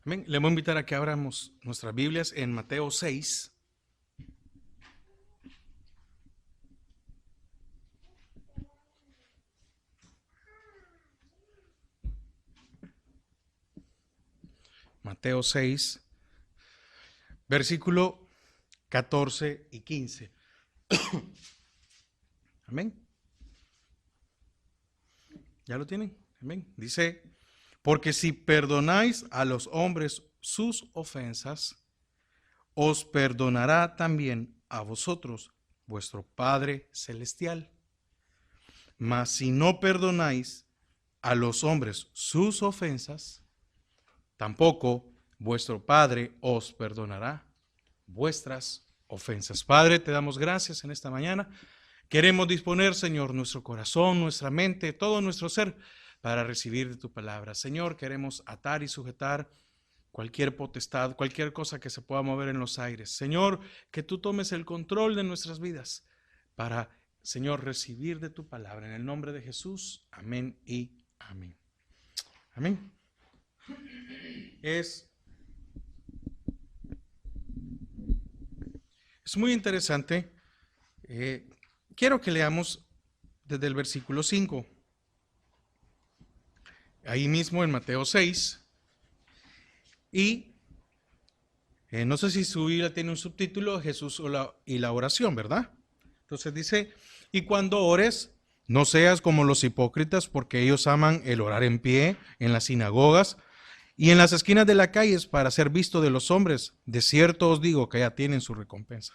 Amén. Le voy a invitar a que abramos nuestras Biblias en Mateo 6. Mateo 6, versículo 14 y 15. Amén. ¿Ya lo tienen? Amén. Dice, porque si perdonáis a los hombres sus ofensas, os perdonará también a vosotros vuestro Padre Celestial. Mas si no perdonáis a los hombres sus ofensas, tampoco vuestro Padre os perdonará vuestras ofensas. Padre, te damos gracias en esta mañana. Queremos disponer, Señor, nuestro corazón, nuestra mente, todo nuestro ser para recibir de tu palabra. Señor, queremos atar y sujetar cualquier potestad, cualquier cosa que se pueda mover en los aires. Señor, que tú tomes el control de nuestras vidas para, Señor, recibir de tu palabra. En el nombre de Jesús, amén y amén. Amén. Es muy interesante. Quiero que leamos desde el versículo 5. Ahí mismo en Mateo 6. Y no sé si su Biblia tiene un subtítulo, Jesús y la oración, ¿verdad? Entonces dice, y cuando ores, no seas como los hipócritas, porque ellos aman el orar en pie en las sinagogas y en las esquinas de las calles para ser visto de los hombres. De cierto os digo que ya tienen su recompensa.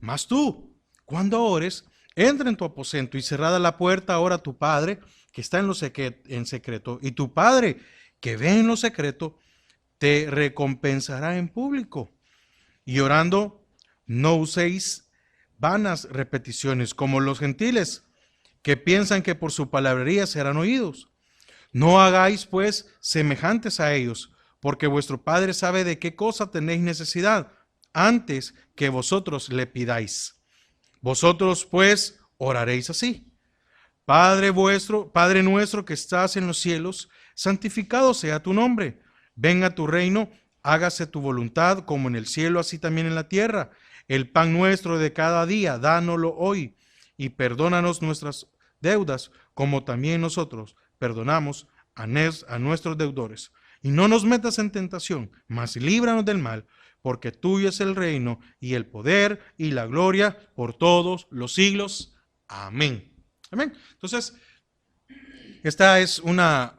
Mas tú, cuando ores, entra en tu aposento y cerrada la puerta, ora a tu Padre que está en secreto, y tu Padre que ve en lo secreto te recompensará en público. Y orando, no uséis vanas repeticiones como los gentiles, que piensan que por su palabrería serán oídos. No hagáis pues semejantes a ellos, porque vuestro Padre sabe de qué cosa tenéis necesidad, antes que vosotros le pidáis. Vosotros pues oraréis así: Padre nuestro que estás en los cielos, santificado sea tu nombre. Venga tu reino, hágase tu voluntad como en el cielo, así también en la tierra. El pan nuestro de cada día, dánoslo hoy, y perdónanos nuestras deudas, como también nosotros perdonamos a nuestros deudores. Y no nos metas en tentación, mas líbranos del mal, porque tuyo es el reino, y el poder, y la gloria, por todos los siglos. Amén. Amén. Entonces, esta es una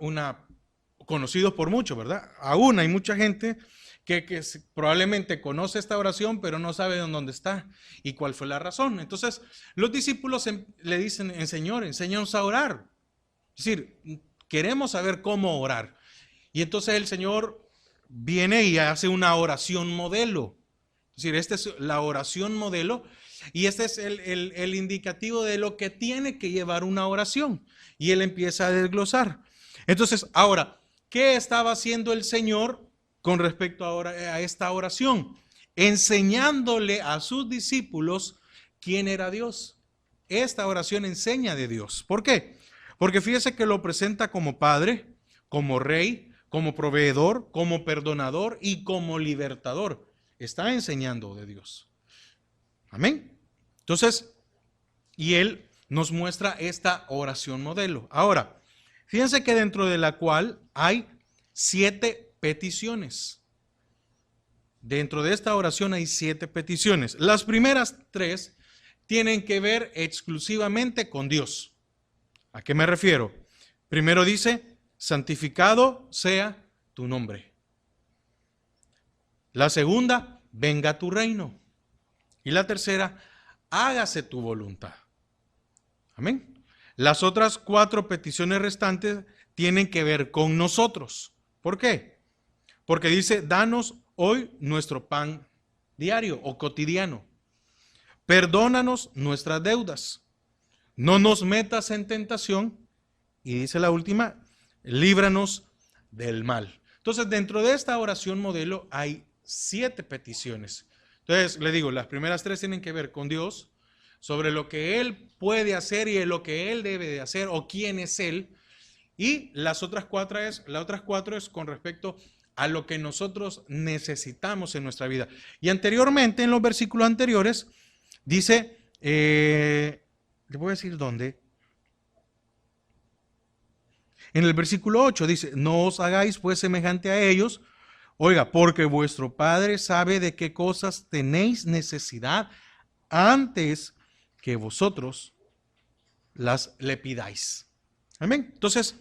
conocido por muchos, ¿verdad? Aún hay mucha gente que probablemente conoce esta oración, pero no sabe dónde está y cuál fue la razón. Entonces, los discípulos le dicen, Señor, enséñanos a orar. Es decir, queremos saber cómo orar. Y entonces el Señor viene y hace una oración modelo. Es decir, esta es la oración modelo y este es el indicativo de lo que tiene que llevar una oración. Y Él empieza a desglosar. Entonces, ahora, ¿qué estaba haciendo el Señor con respecto a esta oración? Enseñándole a sus discípulos quién era Dios. Esta oración enseña de Dios. ¿Por qué? Porque fíjese que lo presenta como Padre, como Rey, como proveedor, como perdonador y como libertador. Está enseñando de Dios. Amén. Entonces, y Él nos muestra esta oración modelo. Ahora, fíjense que dentro de la cual hay 7 peticiones. Dentro de esta oración hay 7 peticiones. Las primeras 3 tienen que ver exclusivamente con Dios. ¿A qué me refiero? Primero dice, santificado sea tu nombre. La segunda, venga tu reino. Y la tercera, hágase tu voluntad. Amén. Las otras 4 peticiones restantes tienen que ver con nosotros. ¿Por qué? Porque dice, danos hoy nuestro pan diario o cotidiano. Perdónanos nuestras deudas. No nos metas en tentación. Y dice la última, líbranos del mal. Entonces, dentro de esta oración modelo hay 7 peticiones. Entonces, le digo, las primeras 3 tienen que ver con Dios, sobre lo que Él puede hacer y lo que Él debe de hacer o quién es Él. Y las otras cuatro es con respecto a lo que nosotros necesitamos en nuestra vida. Y anteriormente, en los versículos anteriores, dice, le voy a decir dónde. En el versículo 8 dice, no os hagáis pues semejante a ellos, oiga, porque vuestro Padre sabe de qué cosas tenéis necesidad antes que vosotros le pidáis. Amén. Entonces,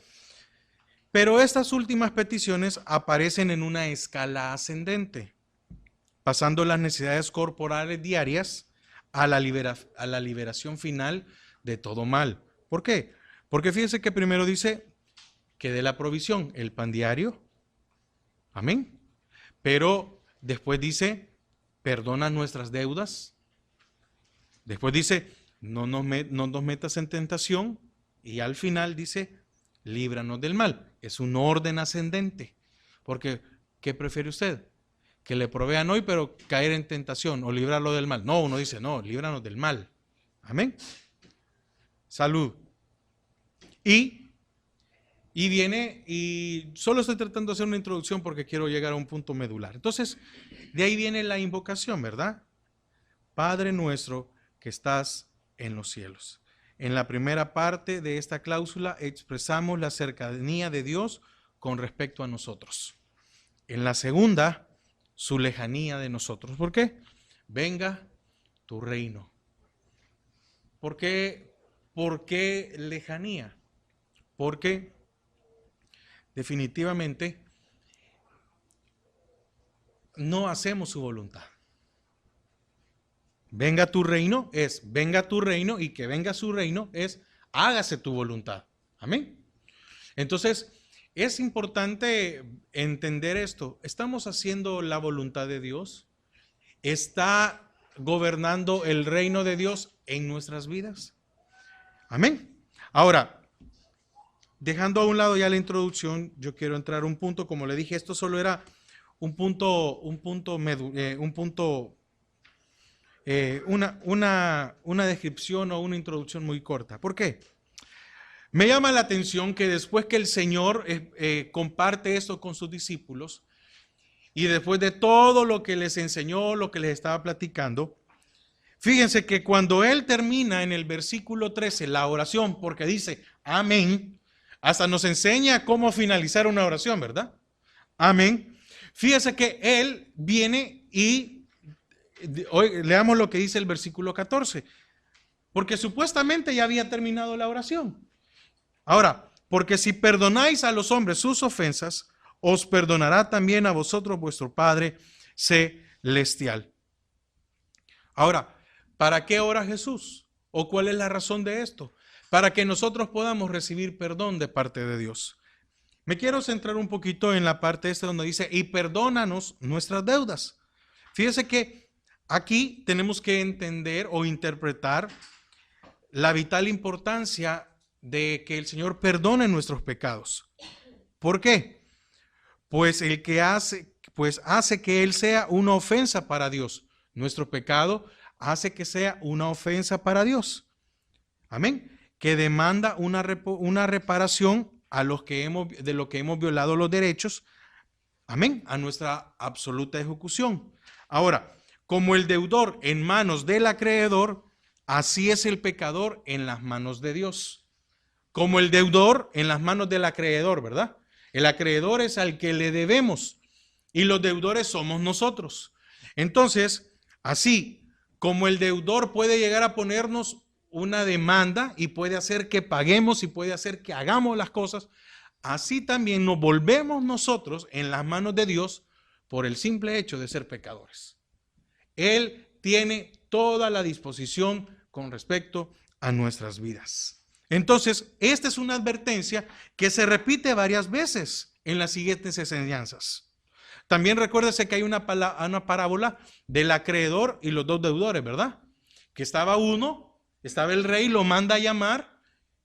pero estas últimas peticiones aparecen en una escala ascendente, pasando las necesidades corporales diarias a la liberación final de todo mal. ¿Por qué? Porque fíjense que primero dice que dé la provisión, el pan diario. Amén. Pero después dice, perdona nuestras deudas. Después dice, no nos metas en tentación. Y al final dice, líbranos del mal. Es un orden ascendente. Porque, ¿qué prefiere usted? Que le provean hoy, pero caer en tentación o librarlo del mal. No, uno dice, no, líbranos del mal. Amén. Salud. Y viene, y solo estoy tratando de hacer una introducción porque quiero llegar a un punto medular. Entonces, de ahí viene la invocación, ¿verdad? Padre nuestro que estás en los cielos. En la primera parte de esta cláusula expresamos la cercanía de Dios con respecto a nosotros. En la segunda, su lejanía de nosotros. ¿Por qué? Venga tu reino. ¿Por qué lejanía? Porque definitivamente no hacemos su voluntad. Venga tu reino es, venga tu reino, y que venga su reino es, hágase tu voluntad. Amén. Entonces, es importante entender esto. ¿Estamos haciendo la voluntad de Dios? ¿Está gobernando el reino de Dios en nuestras vidas? Amén. Ahora, dejando a un lado ya la introducción, yo quiero entrar a un punto, como le dije, esto solo era una descripción o una introducción muy corta. ¿Por qué? Me llama la atención que después que el Señor comparte esto con sus discípulos y después de todo lo que les enseñó, lo que les estaba platicando, fíjense que cuando Él termina en el versículo 13 la oración, porque dice amén, hasta nos enseña cómo finalizar una oración, ¿verdad? Amén. Fíjense que Él viene y hoy leamos lo que dice el versículo 14, porque supuestamente ya había terminado la oración. Ahora, porque si perdonáis a los hombres sus ofensas, os perdonará también a vosotros vuestro Padre celestial. Ahora, ¿para qué ora Jesús? ¿O cuál es la razón de esto? Para que nosotros podamos recibir perdón de parte de Dios. Me quiero centrar un poquito en la parte esta donde dice, y perdónanos nuestras deudas. Fíjese que aquí tenemos que entender o interpretar la vital importancia de que el Señor perdone nuestros pecados. ¿Por qué? Pues hace que Él sea una ofensa para Dios. Nuestro pecado hace que sea una ofensa para Dios. Amén. Que demanda una reparación a los que de lo que hemos violado los derechos. Amén. A nuestra absoluta ejecución. Ahora, como el deudor en manos del acreedor, así es el pecador en las manos de Dios. Como el deudor en las manos del acreedor, ¿verdad? El acreedor es al que le debemos y los deudores somos nosotros. Entonces, así como el deudor puede llegar a ponernos una demanda y puede hacer que paguemos y puede hacer que hagamos las cosas, así también nos volvemos nosotros en las manos de Dios por el simple hecho de ser pecadores. Él tiene toda la disposición con respecto a nuestras vidas. Entonces, esta es una advertencia que se repite varias veces en las siguientes enseñanzas. También recuérdese que hay una parábola del acreedor y los dos deudores, ¿verdad? Que estaba el rey, lo manda a llamar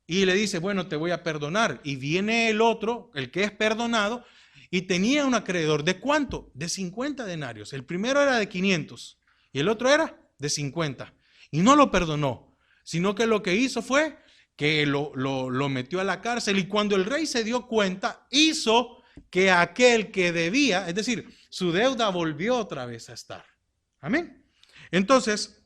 y le dice, bueno, te voy a perdonar. Y viene el otro, el que es perdonado, y tenía un acreedor. ¿De cuánto? De 50 denarios. El primero era de 500 y el otro era de 50. Y no lo perdonó, sino que lo que hizo fue que lo metió a la cárcel, y cuando el rey se dio cuenta, hizo que aquel que debía, es decir, su deuda volvió otra vez a estar. Amén. Entonces,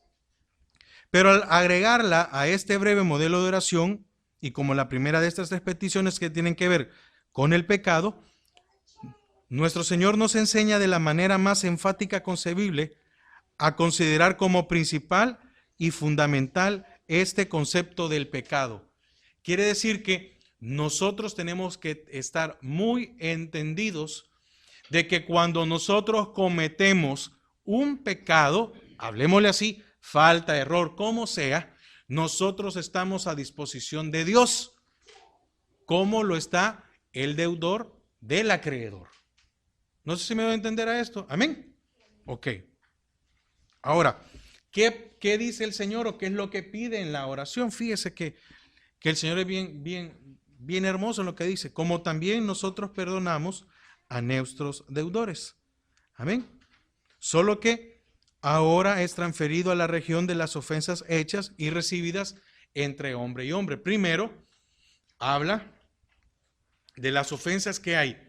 pero al agregarla a este breve modelo de oración, y como la primera de estas tres peticiones que tienen que ver con el pecado, nuestro Señor nos enseña de la manera más enfática concebible a considerar como principal y fundamental este concepto del pecado. Quiere decir que nosotros tenemos que estar muy entendidos de que cuando nosotros cometemos un pecado, hablemosle así, falta, error, como sea, nosotros estamos a disposición de Dios, como lo está el deudor del acreedor. No sé si me voy a entender a esto. Amén. Ok. Ahora, ¿qué dice el Señor o qué es lo que pide en la oración? Fíjese que el Señor es bien hermoso en lo que dice. Como también nosotros perdonamos a nuestros deudores. Amén. Solo que ahora es transferido a la región de las ofensas hechas y recibidas entre hombre y hombre. Primero, habla de las ofensas que hay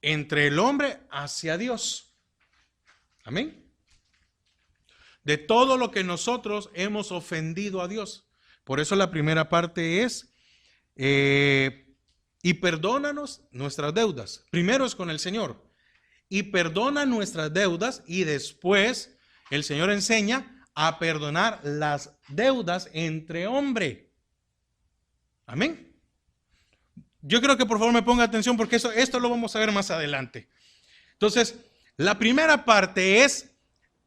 entre el hombre hacia Dios. Amén. De todo lo que nosotros hemos ofendido a Dios. Por eso la primera parte es, y perdónanos nuestras deudas. Primero es con el Señor. Y perdona nuestras deudas, y después el Señor enseña a perdonar las deudas entre hombre. Amén. Yo creo que por favor me ponga atención porque esto lo vamos a ver más adelante. Entonces, la primera parte es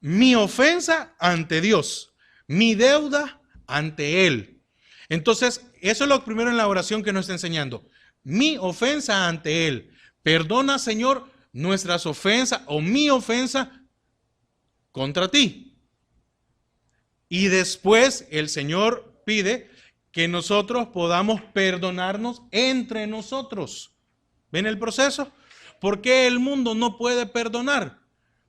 mi ofensa ante Dios, mi deuda ante Él. Entonces, eso es lo primero en la oración que nos está enseñando. Mi ofensa ante Él. Perdona, Señor, nuestras ofensas o mi ofensa contra ti. Y después el Señor pide que nosotros podamos perdonarnos entre nosotros. ¿Ven el proceso? ¿Por qué el mundo no puede perdonar?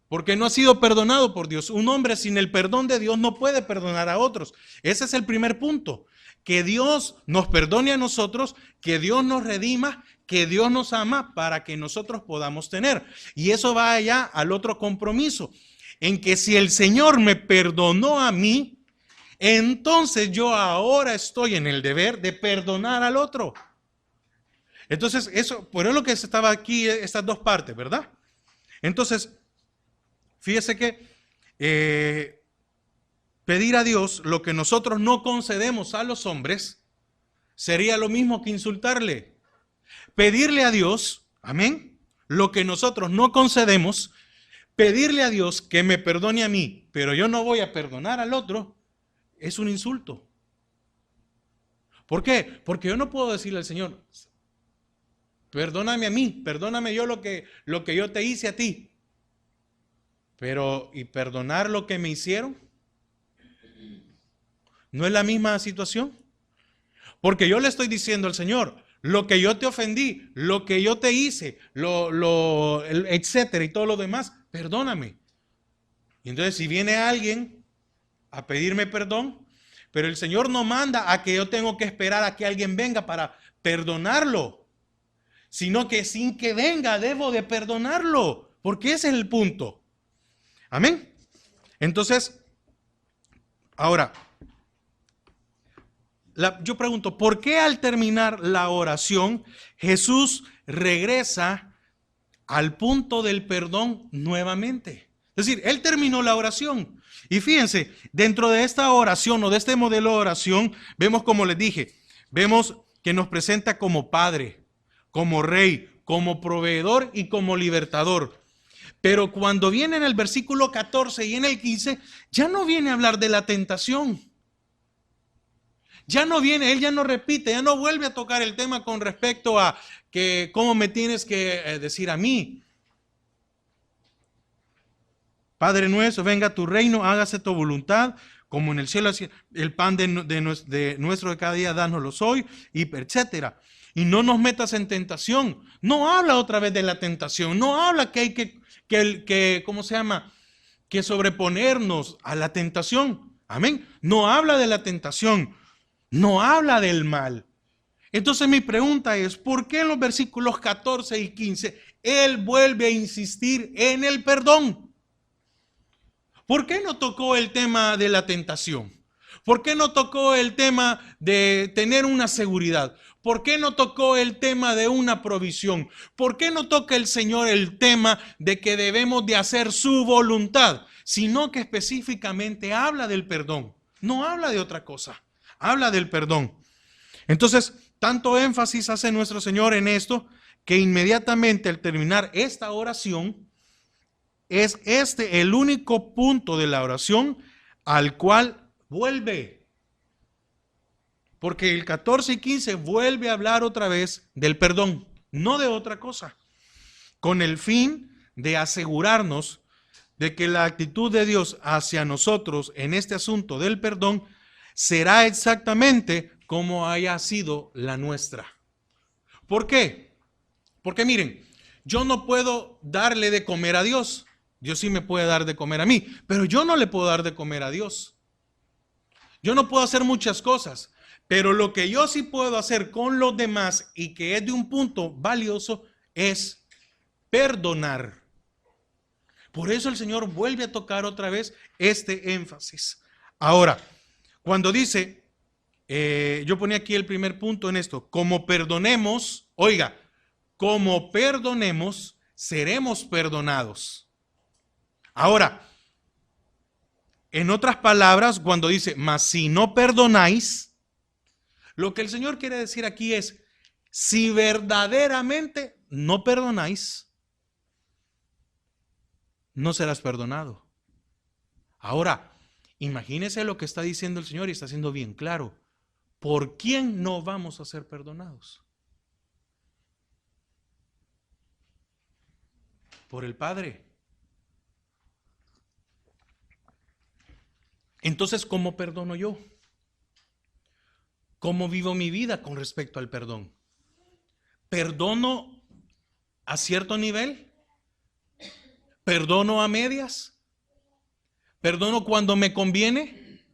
Porque no ha sido perdonado por Dios. Un hombre sin el perdón de Dios no puede perdonar a otros. Ese es el primer punto. Que Dios nos perdone a nosotros, que Dios nos redima, que Dios nos ama para que nosotros podamos tener. Y eso va allá al otro compromiso, en que si el Señor me perdonó a mí, entonces yo ahora estoy en el deber de perdonar al otro. Entonces, eso, por eso lo que estaba aquí, estas dos partes, ¿verdad? Entonces, fíjese que pedir a Dios lo que nosotros no concedemos a los hombres sería lo mismo que insultarle. Pedirle a Dios, amén, lo que nosotros no concedemos, pedirle a Dios que me perdone a mí, pero yo no voy a perdonar al otro, es un insulto. ¿Por qué? Porque yo no puedo decirle al Señor, perdóname a mí, perdóname yo lo que yo te hice a ti. Pero, ¿y perdonar lo que me hicieron? ¿No es la misma situación? Porque yo le estoy diciendo al Señor, lo que yo te ofendí, lo que yo te hice, etcétera y todo lo demás, perdóname. Y entonces si viene alguien a pedirme perdón, pero el Señor no manda a que yo tengo que esperar a que alguien venga para perdonarlo, sino que sin que venga debo de perdonarlo, porque ese es el punto. Amén. Entonces, ahora, yo pregunto, ¿por qué al terminar la oración Jesús regresa al punto del perdón nuevamente? Es decir, Él terminó la oración. Y fíjense, dentro de esta oración o de este modelo de oración, vemos, como les dije, vemos que nos presenta como Padre, como Rey, como proveedor y como libertador. Pero cuando viene en el versículo 14 y en el 15, ya no viene a hablar de la tentación. Ya no viene, Él ya no repite, ya no vuelve a tocar el tema con respecto a que cómo me tienes que decir a mí. Padre nuestro, venga tu reino, hágase tu voluntad, como en el cielo, el pan de nuestro de cada día, dánoslo hoy, y etcétera. Y no nos metas en tentación. No habla otra vez de la tentación, no habla que hay ¿cómo se llama? Que sobreponernos a la tentación. Amén. No habla de la tentación. no habla del mal. Entonces mi pregunta es, ¿por qué en los versículos 14 y 15 Él vuelve a insistir en el perdón? ¿Por qué no tocó el tema de la tentación? ¿Por qué no tocó el tema de tener una seguridad? ¿Por qué no tocó el tema de una provisión? ¿Por qué no toca el Señor el tema de que debemos de hacer su voluntad? Sino que específicamente habla del perdón. No habla de otra cosa. Habla del perdón. Entonces, tanto énfasis hace nuestro Señor en esto, que inmediatamente al terminar esta oración, es este el único punto de la oración al cual vuelve. Porque el 14 y 15 vuelve a hablar otra vez del perdón, no de otra cosa, con el fin de asegurarnos de que la actitud de Dios hacia nosotros en este asunto del perdón será exactamente como haya sido la nuestra. ¿Por qué? Porque miren, yo no puedo darle de comer a Dios. Dios sí me puede dar de comer a mí, pero yo no le puedo dar de comer a Dios. Yo no puedo hacer muchas cosas, pero lo que yo sí puedo hacer con los demás y que es de un punto valioso es perdonar. Por eso el Señor vuelve a tocar otra vez este énfasis. Ahora, cuando dice, yo ponía aquí el primer punto en esto, como perdonemos, oiga, como perdonemos, seremos perdonados. Ahora, en otras palabras, cuando dice, mas si no perdonáis, lo que el Señor quiere decir aquí es, si verdaderamente no perdonáis, no serás perdonado. Ahora, imagínese lo que está diciendo el Señor y está siendo bien claro. ¿Por quién no vamos a ser perdonados? Por el Padre. Entonces, ¿cómo perdono yo? ¿Cómo vivo mi vida con respecto al perdón? ¿Perdono a cierto nivel? ¿Perdono a medias? ¿Perdono cuando me conviene?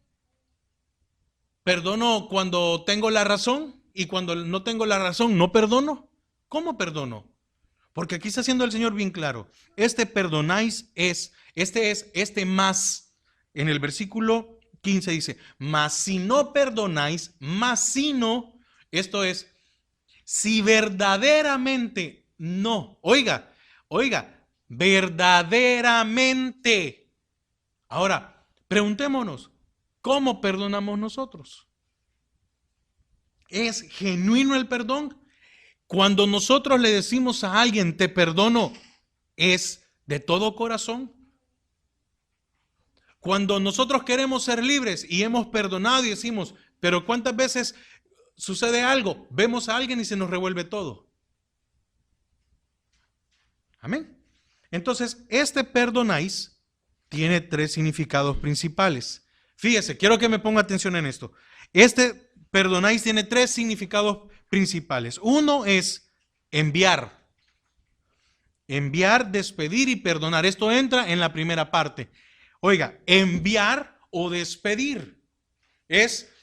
¿Perdono cuando tengo la razón? Y cuando no tengo la razón, ¿no perdono? ¿Cómo perdono? Porque aquí está haciendo el Señor bien claro. Este perdonáis este más. En el versículo 15 dice, mas si no perdonáis, mas si no, esto es, si verdaderamente no, oiga, verdaderamente. Ahora, preguntémonos, ¿cómo perdonamos nosotros? ¿Es genuino el perdón? Cuando nosotros le decimos a alguien, te perdono, ¿es de todo corazón? Cuando nosotros queremos ser libres y hemos perdonado y decimos, pero ¿cuántas veces sucede algo? Vemos a alguien y se nos revuelve todo. Amén. Entonces, este perdonáis tiene tres significados principales. Fíjese, quiero que me ponga atención en esto. Este perdonáis tiene tres significados principales. Uno es enviar. Enviar, despedir y perdonar. Esto entra en la primera parte. Oiga, enviar o despedir es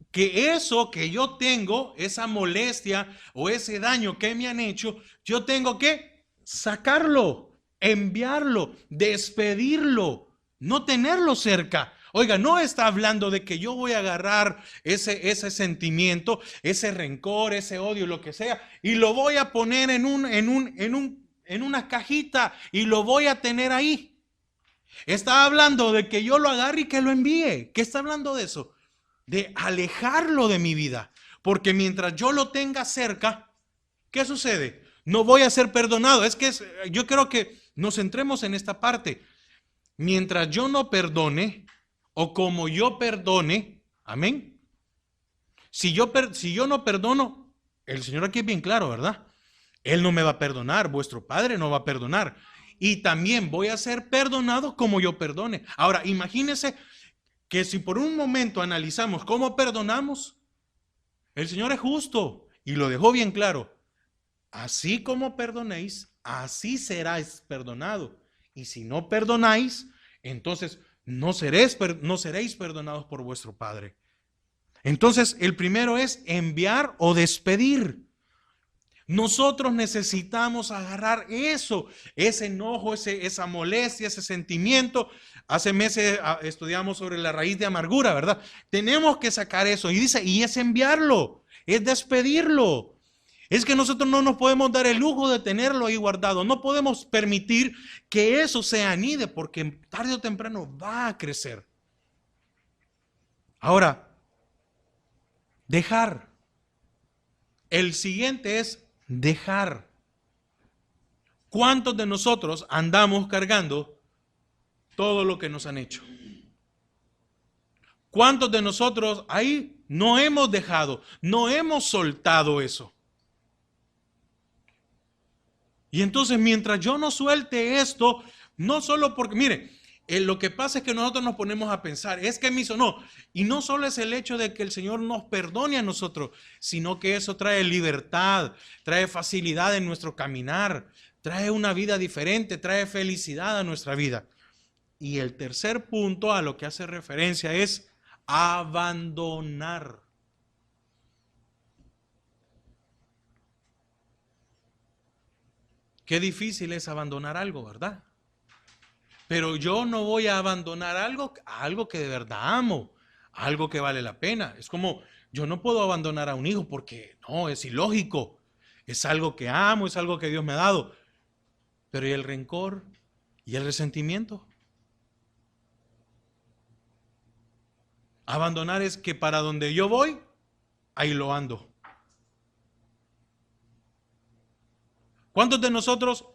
que eso que yo tengo, esa molestia o ese daño que me han hecho, yo tengo que sacarlo, enviarlo, despedirlo, no tenerlo cerca. Oiga, no está hablando de que yo voy a agarrar ese sentimiento, ese rencor, ese odio, lo que sea, y lo voy a poner en una cajita y lo voy a tener ahí. Está hablando de que yo lo agarre y que lo envíe. ¿Qué está hablando de eso? De alejarlo de mi vida. Porque mientras yo lo tenga cerca, ¿qué sucede? No voy a ser perdonado. Yo creo que nos centremos en esta parte. Mientras yo no perdone, o como yo perdone, amén. Si yo no perdono, el Señor aquí es bien claro, ¿verdad? Él no me va a perdonar, vuestro Padre no va a perdonar. Y también voy a ser perdonado como yo perdone. Ahora, imagínense que si por un momento analizamos cómo perdonamos, el Señor es justo y lo dejó bien claro. Así como perdonéis, así seráis perdonado. Y si no perdonáis, entonces no seréis perdonados por vuestro Padre. Entonces, el primero es enviar o despedir. Nosotros necesitamos agarrar eso, ese enojo, esa molestia, ese sentimiento. Hace meses estudiamos sobre la raíz de amargura, ¿verdad? Tenemos que sacar eso. Y dice, y es enviarlo, es despedirlo. Es que nosotros no nos podemos dar el lujo de tenerlo ahí guardado. No podemos permitir que eso se anide, porque tarde o temprano va a crecer. Ahora, dejar. El siguiente es dejar. ¿Cuántos de nosotros andamos cargando todo lo que nos han hecho? ¿Cuántos de nosotros ahí no hemos dejado, no hemos soltado eso? Y entonces mientras yo no suelte esto, no solo porque, mire, lo que pasa es que nosotros nos ponemos a pensar, es que me hizo, no, y no solo es el hecho de que el Señor nos perdone a nosotros, sino que eso trae libertad, trae facilidad en nuestro caminar, trae una vida diferente, trae felicidad a nuestra vida. Y el tercer punto a lo que hace referencia es abandonar. Qué difícil es abandonar algo, ¿verdad? Pero yo no voy a abandonar algo que de verdad amo, algo que vale la pena. Es como, yo no puedo abandonar a un hijo porque no, es ilógico. Es algo que amo, es algo que Dios me ha dado. Pero ¿y el rencor? ¿Y el resentimiento? Abandonar es que para donde yo voy, ahí lo ando. ¿Cuántos de nosotros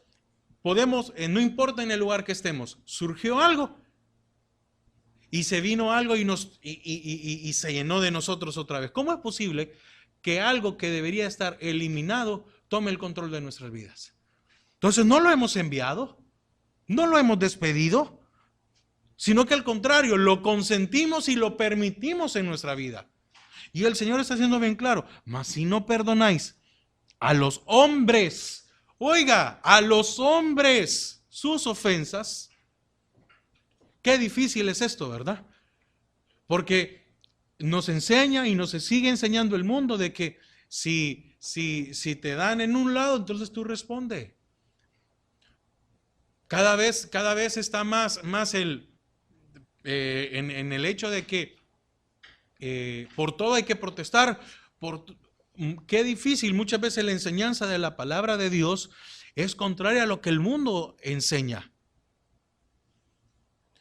podemos, no importa en el lugar que estemos, surgió algo y se vino algo y se llenó de nosotros otra vez? ¿Cómo es posible que algo que debería estar eliminado tome el control de nuestras vidas? Entonces no lo hemos enviado, no lo hemos despedido, sino que al contrario, lo consentimos y lo permitimos en nuestra vida. Y el Señor está haciendo bien claro, mas si no perdonáis a los hombres, oiga, a los hombres sus ofensas, qué difícil es esto, ¿verdad? Porque nos enseña y nos sigue enseñando el mundo de que si te dan en un lado, entonces tú responde. Cada vez está más en el hecho de que por todo hay que protestar. Qué difícil, muchas veces la enseñanza de la palabra de Dios es contraria a lo que el mundo enseña.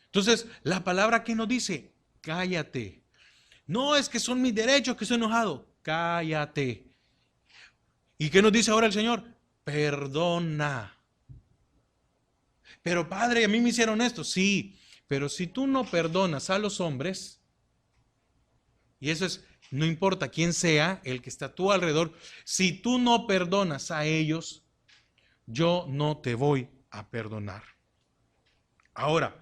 Entonces, la palabra que nos dice, cállate. No es que son mis derechos, que estoy enojado. Cállate. ¿Y qué nos dice ahora el Señor? Perdona. Pero Padre, a mí me hicieron esto. Sí, pero si tú no perdonas a los hombres, y eso es, no importa quién sea el que está a tu alrededor, si tú no perdonas a ellos, yo no te voy a perdonar. Ahora,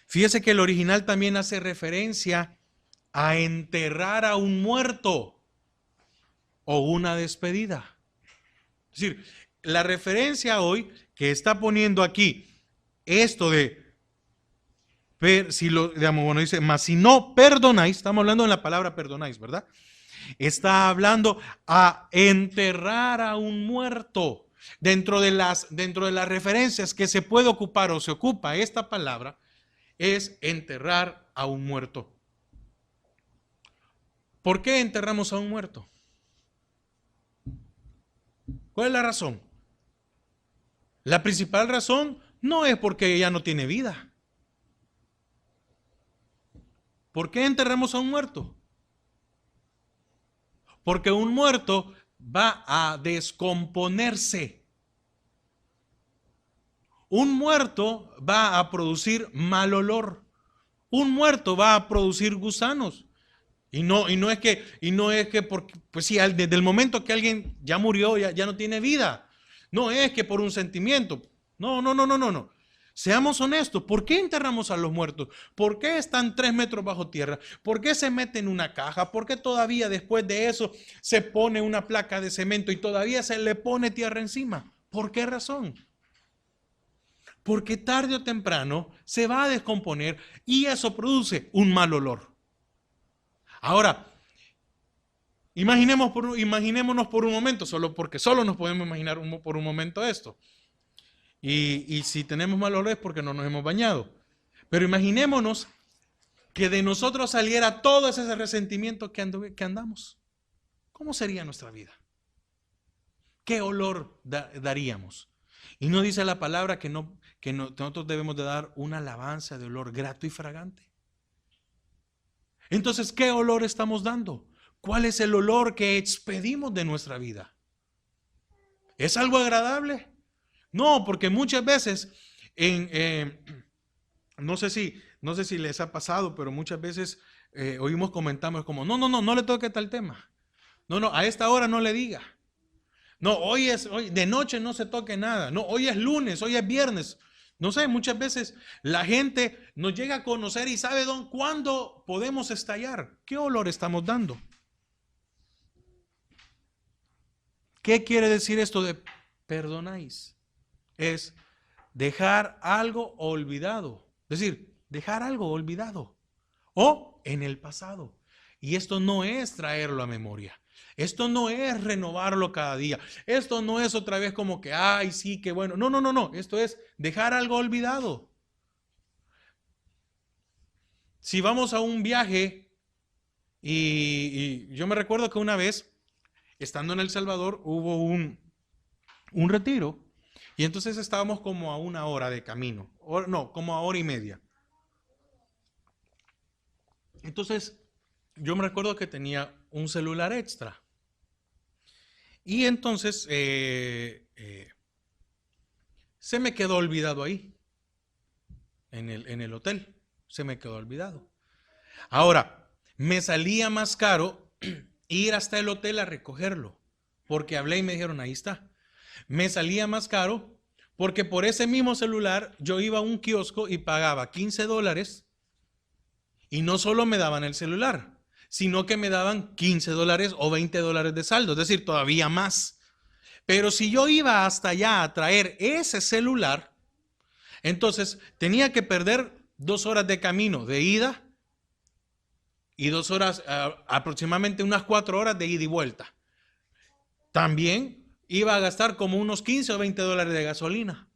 fíjese que el original también hace referencia a enterrar a un muerto o una despedida. Es decir, la referencia hoy que está poniendo aquí, esto de si lo, digamos, bueno, dice, mas si no perdonáis, estamos hablando de la palabra perdonáis, ¿verdad? Está hablando a enterrar a un muerto. Dentro de las referencias que se puede ocupar o se ocupa esta palabra, es enterrar a un muerto. ¿Por qué enterramos a un muerto? ¿Cuál es la razón? La principal razón no es porque ya no tiene vida. ¿Por qué enterramos a un muerto? Porque un muerto va a descomponerse. Un muerto va a producir mal olor. Un muerto va a producir gusanos. Y no es que porque, pues sí, desde el momento que alguien ya murió, ya no tiene vida. No es que por un sentimiento. No. Seamos honestos, ¿por qué enterramos a los muertos? ¿Por qué están 3 metros bajo tierra? ¿Por qué se meten en una caja? ¿Por qué todavía después de eso se pone una placa de cemento y todavía se le pone tierra encima? ¿Por qué razón? Porque tarde o temprano se va a descomponer y eso produce un mal olor. Ahora, Imaginémonos por un momento, solo porque solo nos podemos imaginar por un momento esto. Y si tenemos mal olor es porque no nos hemos bañado. Pero imaginémonos que de nosotros saliera todo ese resentimiento que andamos. ¿Cómo sería nuestra vida? ¿Qué olor daríamos? Y no dice la palabra que nosotros debemos de dar una alabanza de olor grato y fragante. Entonces, ¿qué olor estamos dando? ¿Cuál es el olor que expedimos de nuestra vida? ¿Es algo agradable? No, porque muchas veces, no sé si les ha pasado, pero muchas veces oímos comentarios como, no le toque tal tema. No, a esta hora no le diga. No, hoy de noche no se toque nada. No, hoy es lunes, hoy es viernes. No sé, muchas veces la gente nos llega a conocer y sabe cuándo podemos estallar. ¿Qué olor estamos dando? ¿Qué quiere decir esto de perdonáis? Es dejar algo olvidado. Es decir, dejar algo olvidado o en el pasado. Y esto no es traerlo a memoria. Esto no es renovarlo cada día. Esto no es otra vez como que, ay, sí, qué bueno. No. Esto es dejar algo olvidado. Si vamos a un viaje y yo me recuerdo que una vez, estando en El Salvador, hubo un retiro y entonces estábamos como a 1 hora de camino. Como a 1 hora y media. Entonces, yo me recuerdo que tenía un celular extra. Y entonces se me quedó olvidado ahí, en el hotel. Se me quedó olvidado. Ahora, me salía más caro ir hasta el hotel a recogerlo, porque hablé y me dijeron, ahí está. Me salía más caro porque por ese mismo celular yo iba a un kiosco y pagaba $15 y no solo me daban el celular, sino que me daban $15 o $20 de saldo, es decir, todavía más. Pero si yo iba hasta allá a traer ese celular, entonces tenía que perder 2 horas de camino de ida y 2 horas, aproximadamente unas 4 horas de ida y vuelta. También iba a gastar como unos 15 o $20 de gasolina.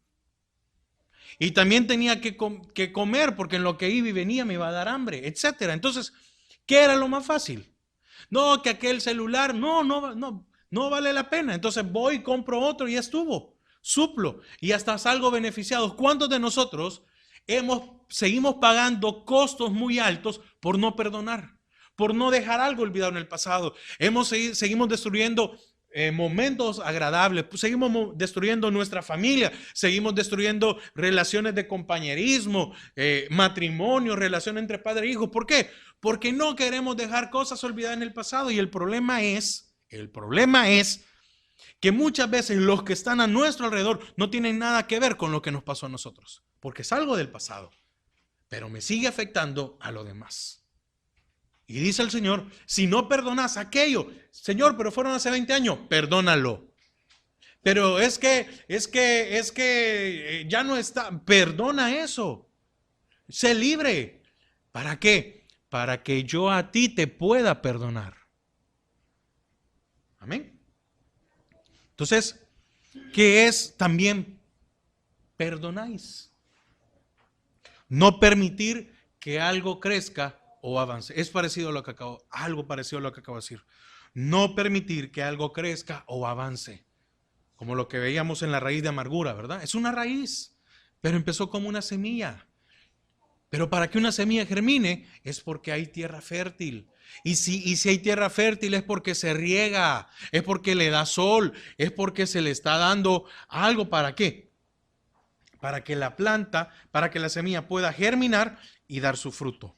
Y también tenía que comer porque en lo que iba y venía me iba a dar hambre, etcétera. Entonces, ¿qué era lo más fácil? No, que aquel celular, no vale la pena. Entonces voy, compro otro y ya estuvo. Suplo y hasta salgo beneficiados. ¿Cuántos de nosotros seguimos pagando costos muy altos por no perdonar? Por no dejar algo olvidado en el pasado. Seguimos destruyendo momentos agradables, seguimos destruyendo nuestra familia, seguimos destruyendo relaciones de compañerismo, matrimonio, relación entre padre e hijo. ¿Por qué? Porque no queremos dejar cosas olvidadas en el pasado y el problema es que muchas veces los que están a nuestro alrededor no tienen nada que ver con lo que nos pasó a nosotros, porque es algo del pasado, pero me sigue afectando a lo demás. Y dice el Señor, si no perdonas aquello, Señor, pero fueron hace 20 años, perdónalo. Pero es que ya no está, perdona eso. Sé libre. ¿Para qué? Para que yo a ti te pueda perdonar. Amén. Entonces, ¿qué es también perdonáis? No permitir que algo crezca o avance. Es parecido a lo que algo parecido a lo que acabo de decir. No permitir que algo crezca o avance. Como lo que veíamos en la raíz de amargura, ¿verdad? Es una raíz, pero empezó como una semilla. Pero para que una semilla germine es porque hay tierra fértil. Y si hay tierra fértil es porque se riega, es porque le da sol, es porque se le está dando algo. ¿Para qué? Para que la planta, para que la semilla pueda germinar y dar su fruto.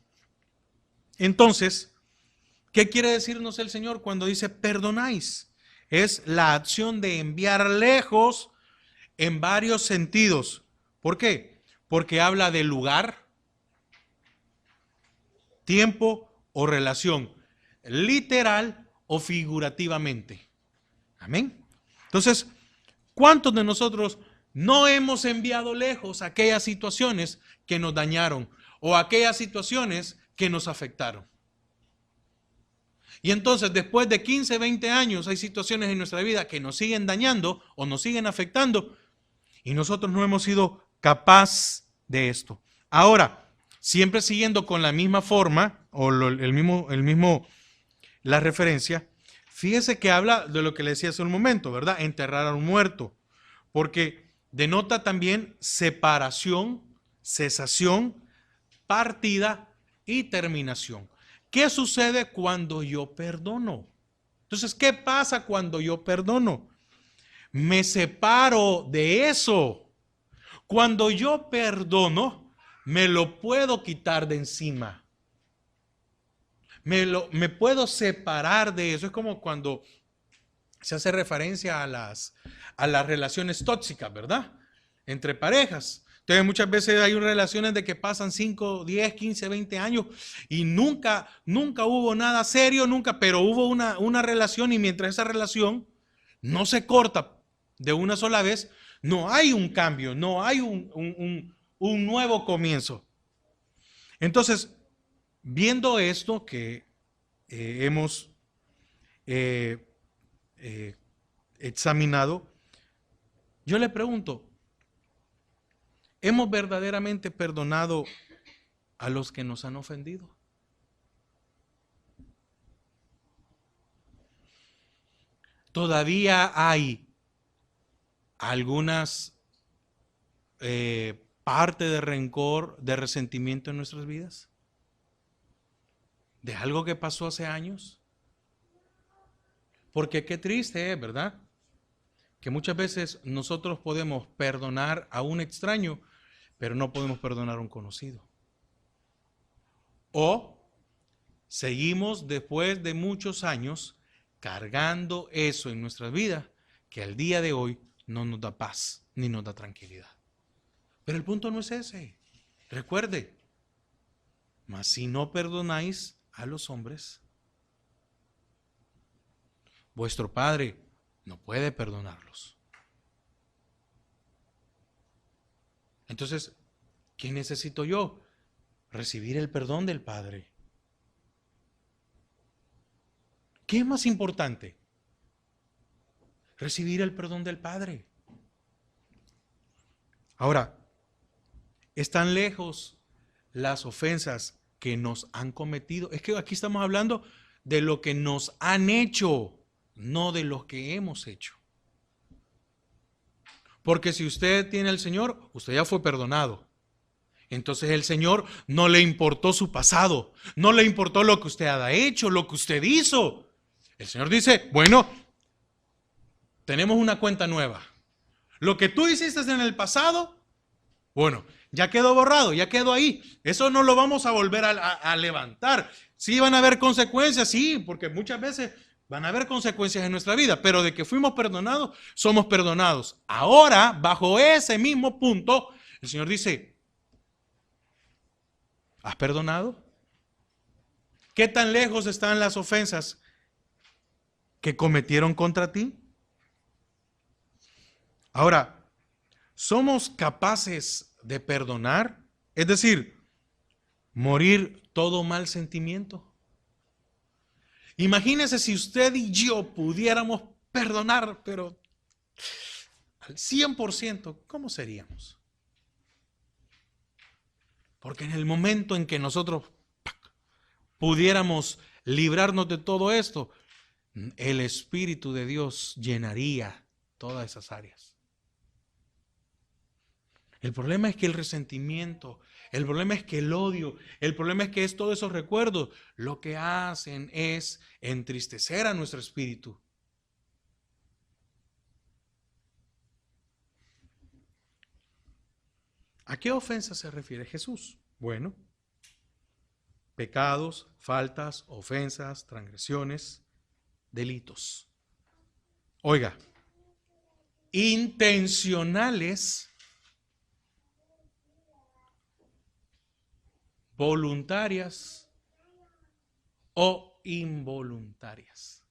Entonces, ¿qué quiere decirnos el Señor cuando dice perdonáis? Es la acción de enviar lejos en varios sentidos. ¿Por qué? Porque habla de lugar, tiempo o relación, literal o figurativamente. Amén. Entonces, ¿cuántos de nosotros no hemos enviado lejos aquellas situaciones que nos dañaron o aquellas situaciones que nos afectaron? Y entonces, después de 15, 20 años, hay situaciones en nuestra vida que nos siguen dañando o nos siguen afectando y nosotros no hemos sido capaces de esto. Ahora, siempre siguiendo con la misma forma o la referencia, fíjese que habla de lo que le decía hace un momento, ¿verdad? Enterrar a un muerto, porque denota también separación, cesación, partida y terminación. ¿Qué sucede cuando yo perdono? Entonces, ¿qué pasa cuando yo perdono? Me separo de eso. Cuando yo perdono, me lo puedo quitar de encima. Me puedo separar de eso. Es como cuando se hace referencia a las relaciones tóxicas, ¿verdad? Entre parejas. Entonces muchas veces hay relaciones de que pasan 5, 10, 15, 20 años y nunca hubo nada serio, pero hubo una relación, y mientras esa relación no se corta de una sola vez, no hay un cambio, no hay un nuevo comienzo. Entonces, viendo esto que hemos examinado, yo le pregunto, ¿hemos verdaderamente perdonado a los que nos han ofendido? Todavía hay algunas partes de rencor, de resentimiento en nuestras vidas, de algo que pasó hace años. Porque qué triste es, ¿verdad? Que muchas veces nosotros podemos perdonar a un extraño, pero no podemos perdonar a un conocido. O seguimos después de muchos años cargando eso en nuestras vidas que al día de hoy no nos da paz ni nos da tranquilidad. Pero el punto no es ese. Recuerde, mas si no perdonáis a los hombres, vuestro Padre no puede perdonarlos. Entonces, ¿qué necesito yo? Recibir el perdón del Padre. ¿Qué es más importante? Recibir el perdón del Padre. Ahora, están lejos las ofensas que nos han cometido. Es que aquí estamos hablando de lo que nos han hecho, no de lo que hemos hecho. Porque si usted tiene al Señor, usted ya fue perdonado. Entonces el Señor no le importó su pasado, no le importó lo que usted haya hecho, lo que usted hizo. El Señor dice, bueno, tenemos una cuenta nueva. Lo que tú hiciste en el pasado, bueno, ya quedó borrado, ya quedó ahí. Eso no lo vamos a volver a levantar. Sí van a haber consecuencias, sí, porque muchas veces van a haber consecuencias en nuestra vida, pero de que fuimos perdonados, somos perdonados. Ahora, bajo ese mismo punto, el Señor dice, ¿has perdonado? ¿Qué tan lejos están las ofensas que cometieron contra ti? Ahora, ¿somos capaces de perdonar? Es decir, morir todo mal sentimiento. Imagínese si usted y yo pudiéramos perdonar, pero al 100%, ¿cómo seríamos? Porque en el momento en que nosotros pudiéramos librarnos de todo esto, el Espíritu de Dios llenaría todas esas áreas. El problema es que el resentimiento, el problema es que el odio, el problema es que es todos esos recuerdos, lo que hacen es entristecer a nuestro espíritu. ¿A qué ofensa se refiere Jesús? Bueno, pecados, faltas, ofensas, transgresiones, delitos. Oiga, intencionales, voluntarias o involuntarias.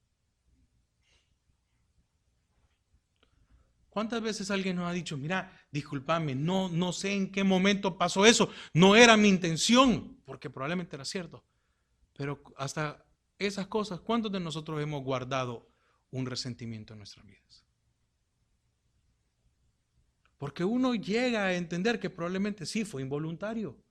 ¿Cuántas veces alguien nos ha dicho, mira, discúlpame, no sé en qué momento pasó eso, no era mi intención, porque probablemente era cierto, pero hasta esas cosas, ¿cuántos de nosotros hemos guardado un resentimiento en nuestras vidas? Porque uno llega a entender que probablemente sí fue involuntario.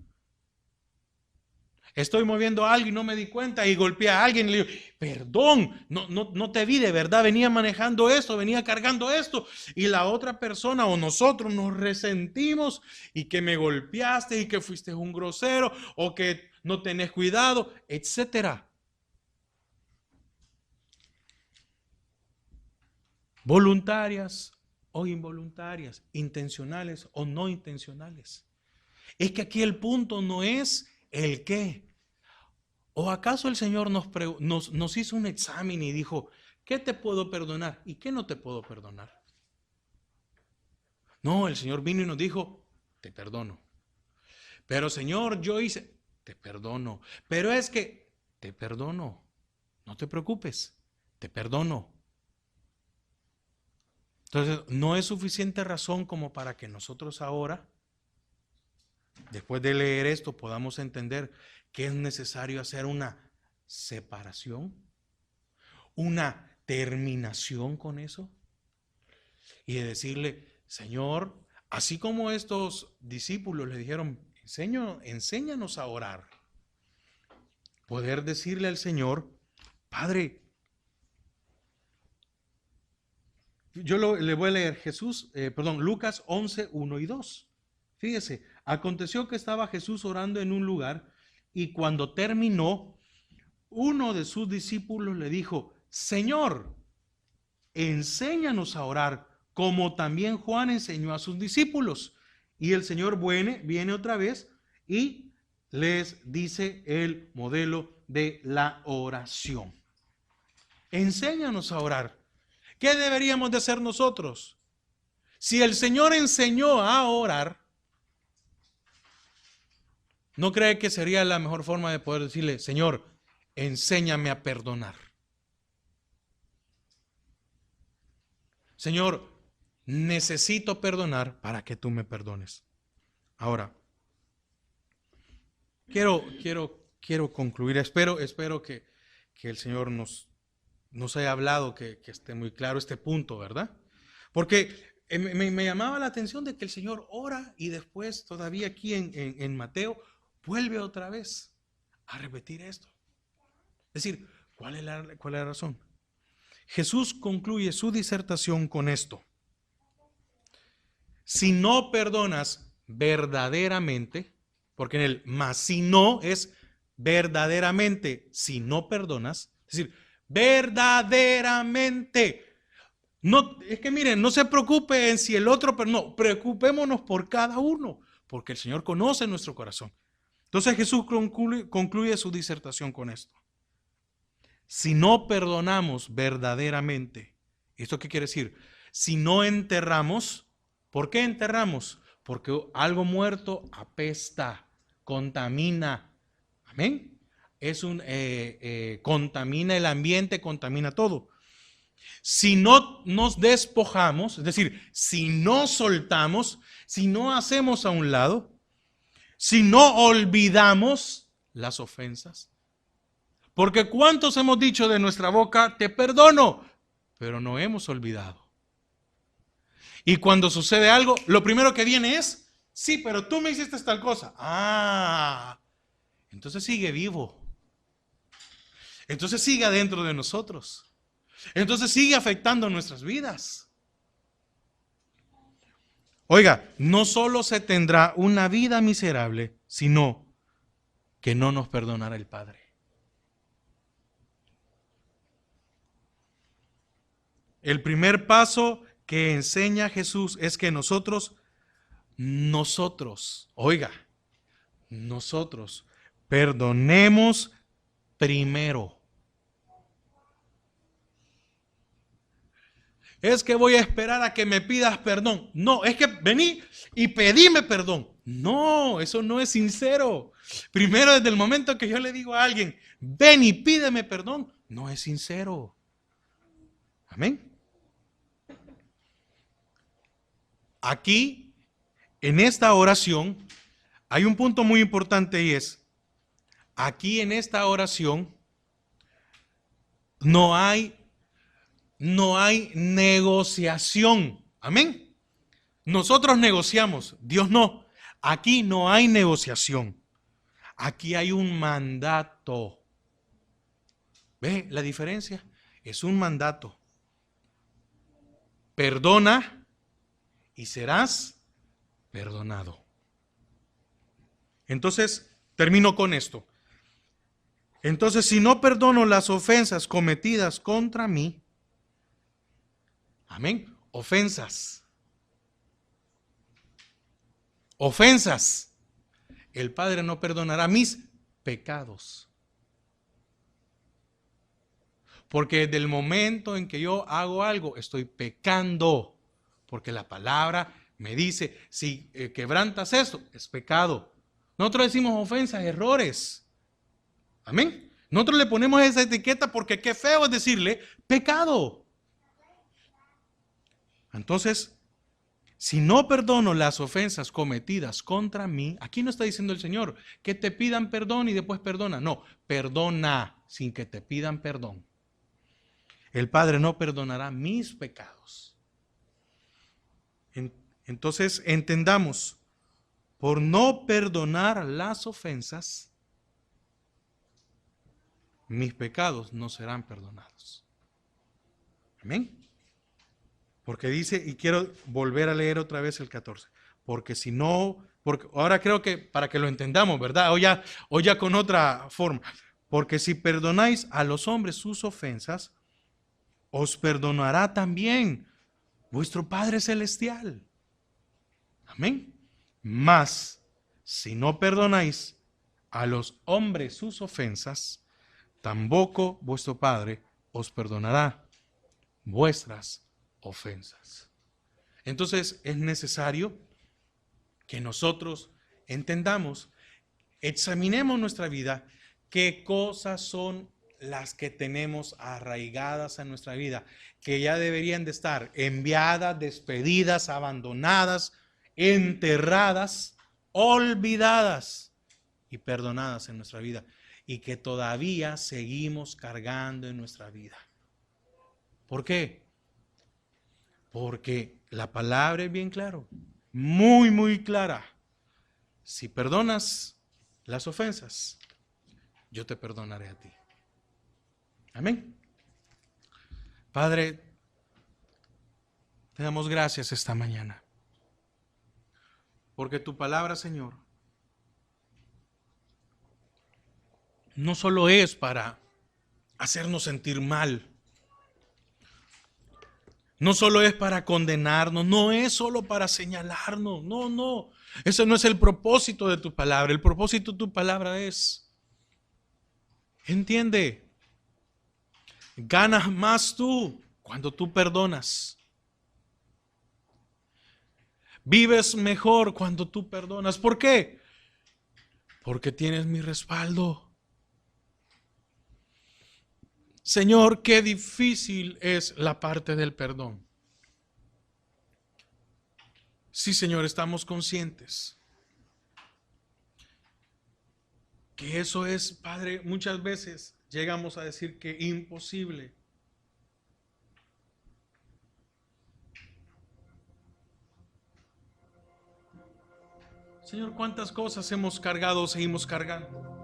Estoy moviendo algo y no me di cuenta y golpeé a alguien y le digo, perdón, no te vi de verdad, venía manejando esto, venía cargando esto. Y la otra persona o nosotros nos resentimos y que me golpeaste y que fuiste un grosero o que no tenés cuidado, etcétera. Voluntarias o involuntarias, intencionales o no intencionales. Es que aquí el punto no es el qué. ¿O acaso el Señor nos hizo un examen y dijo, ¿qué te puedo perdonar y qué no te puedo perdonar? No, el Señor vino y nos dijo, te perdono. Pero Señor, yo hice, te perdono. Pero es que, te perdono. No te preocupes, te perdono. Entonces, no es suficiente razón como para que nosotros ahora, después de leer esto, podamos entender que es necesario hacer una separación, una terminación con eso y de decirle, Señor, así como estos discípulos le dijeron, enséñanos a orar, poder decirle al Señor, Padre, le voy a leer Lucas 11, 1 y 2. Fíjese, aconteció que estaba Jesús orando en un lugar y cuando terminó, uno de sus discípulos le dijo, Señor, enséñanos a orar, como también Juan enseñó a sus discípulos. Y el Señor viene otra vez y les dice el modelo de la oración. Enséñanos a orar. ¿Qué deberíamos de hacer nosotros? Si el Señor enseñó a orar, ¿no cree que sería la mejor forma de poder decirle, Señor, enséñame a perdonar? Señor, necesito perdonar para que tú me perdones. Ahora, quiero concluir. Espero que el Señor nos haya hablado, que esté muy claro este punto, ¿verdad? Porque me llamaba la atención de que el Señor ora y después todavía aquí en Mateo vuelve otra vez a repetir esto. Es decir, ¿cuál es la razón? Jesús concluye su disertación con esto. Si no perdonas verdaderamente, porque en el más si no es verdaderamente, si no perdonas, es decir, verdaderamente. No, es que miren, no se preocupen si el otro, pero no, preocupémonos por cada uno, porque el Señor conoce nuestro corazón. Entonces Jesús concluye su disertación con esto. Si no perdonamos verdaderamente, ¿esto qué quiere decir? Si no enterramos, ¿por qué enterramos? Porque algo muerto apesta, contamina. Amén. Contamina el ambiente, contamina todo. Si no nos despojamos, es decir, si no soltamos, si no hacemos a un lado, si no olvidamos las ofensas, porque ¿cuántos hemos dicho de nuestra boca, te perdono? Pero no hemos olvidado. Y cuando sucede algo, lo primero que viene es, sí, pero tú me hiciste tal cosa. Entonces sigue vivo. Entonces sigue adentro de nosotros. Entonces sigue afectando nuestras vidas. Oiga, no solo se tendrá una vida miserable, sino que no nos perdonará el Padre. El primer paso que enseña Jesús es que nosotros perdonemos primero. Es que voy a esperar a que me pidas perdón. No, es que vení y pedime perdón. No, eso no es sincero. Primero, desde el momento que yo le digo a alguien, ven y pídeme perdón, no es sincero. Amén. Aquí, en esta oración, hay un punto muy importante y es, aquí en esta oración, no hay negociación. Amén. Nosotros negociamos, Dios no. Aquí no hay negociación. Aquí hay un mandato. ¿Ve la diferencia? Es un mandato. Perdona y serás perdonado. Entonces, termino con esto. Entonces, si no perdono las ofensas cometidas contra mí, amén, ofensas, el Padre no perdonará mis pecados. Porque desde el momento en que yo hago algo, estoy pecando. Porque la palabra me dice, si quebrantas esto, es pecado. Nosotros decimos ofensas, errores. Amén. Nosotros le ponemos esa etiqueta porque qué feo es decirle pecado. Entonces, si no perdono las ofensas cometidas contra mí, aquí no está diciendo el Señor que te pidan perdón y después perdona. No, perdona sin que te pidan perdón. El Padre no perdonará mis pecados. Entonces, entendamos, por no perdonar las ofensas, mis pecados no serán perdonados. Amén. Porque dice, y quiero volver a leer otra vez el 14, porque si no, porque ahora creo que para que lo entendamos, ¿verdad? O ya con otra forma, porque si perdonáis a los hombres sus ofensas, os perdonará también vuestro Padre Celestial. Amén. Mas, si no perdonáis a los hombres sus ofensas, tampoco vuestro Padre os perdonará vuestras ofensas. Entonces es necesario que nosotros entendamos, examinemos nuestra vida, qué cosas son las que tenemos arraigadas en nuestra vida, que ya deberían de estar enviadas, despedidas, abandonadas, enterradas, olvidadas y perdonadas en nuestra vida, y que todavía seguimos cargando en nuestra vida. ¿Por qué? Porque la palabra es bien claro, muy, muy clara. Si perdonas las ofensas, yo te perdonaré a ti. Amén. Padre, te damos gracias esta mañana, porque tu palabra, Señor, no solo es para hacernos sentir mal, no solo es para condenarnos, no es solo para señalarnos, no. Ese no es el propósito de tu palabra. El propósito de tu palabra es, entiende, ganas más tú cuando tú perdonas. Vives mejor cuando tú perdonas. ¿Por qué? Porque tienes mi respaldo. Señor, qué difícil es la parte del perdón. Sí, Señor, estamos conscientes que eso es, Padre, muchas veces llegamos a decir que imposible. Señor, ¿cuántas cosas hemos cargado o seguimos cargando?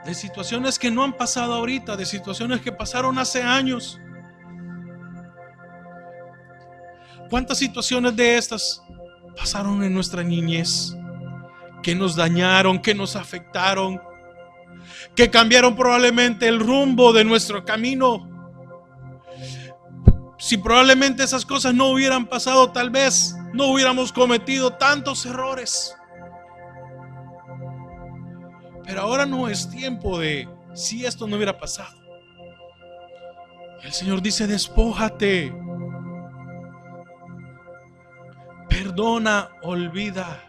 De situaciones que no han pasado ahorita, de situaciones que pasaron hace años. ¿Cuántas situaciones de estas pasaron en nuestra niñez? Que nos dañaron, que nos afectaron, que cambiaron probablemente el rumbo de nuestro camino. Si probablemente esas cosas no hubieran pasado, tal vez no hubiéramos cometido tantos errores. Pero ahora no es tiempo de si esto no hubiera pasado. El Señor dice, despójate, perdona, olvida.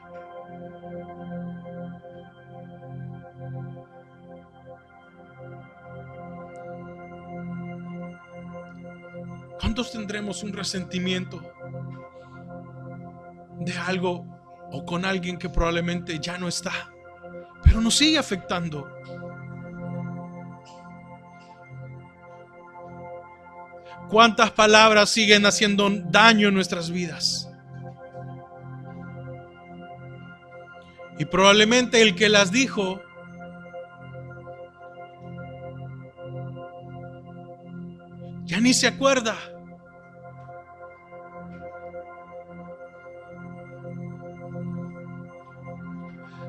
¿Cuántos tendremos un resentimiento de algo o con alguien que probablemente ya no está? pero nos sigue afectando. ¿Cuántas palabras siguen haciendo daño en nuestras vidas? Y probablemente el que las dijo ya ni se acuerda.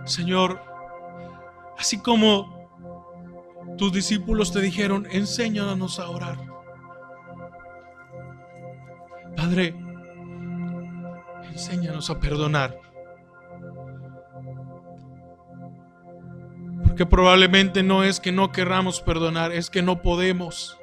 Señor, así como tus discípulos te dijeron, enséñanos a orar. Padre, enséñanos a perdonar. Porque probablemente no es que no querramos perdonar, es que no podemos.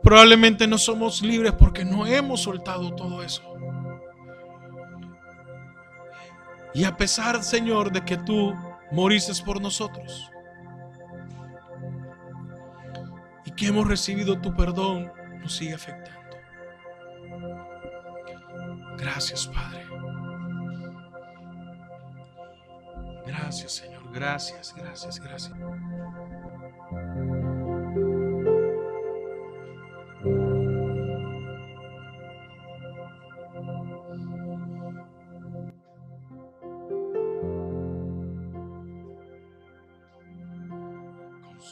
Probablemente no somos libres porque no hemos soltado todo eso. Y a pesar, Señor, de que tú moriste por nosotros y que hemos recibido tu perdón, nos sigue afectando. Gracias, Padre. Gracias, Señor. Gracias, gracias, gracias.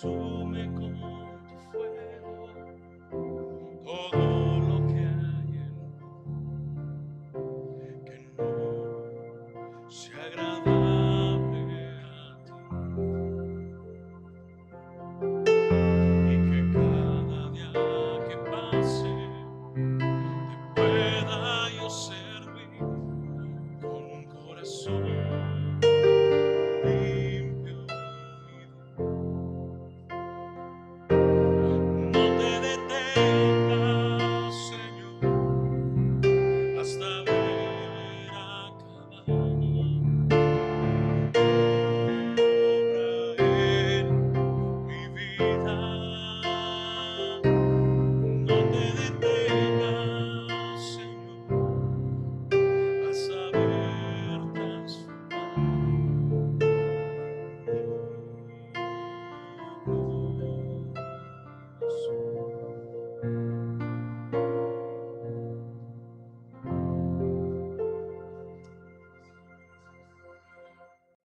Consume con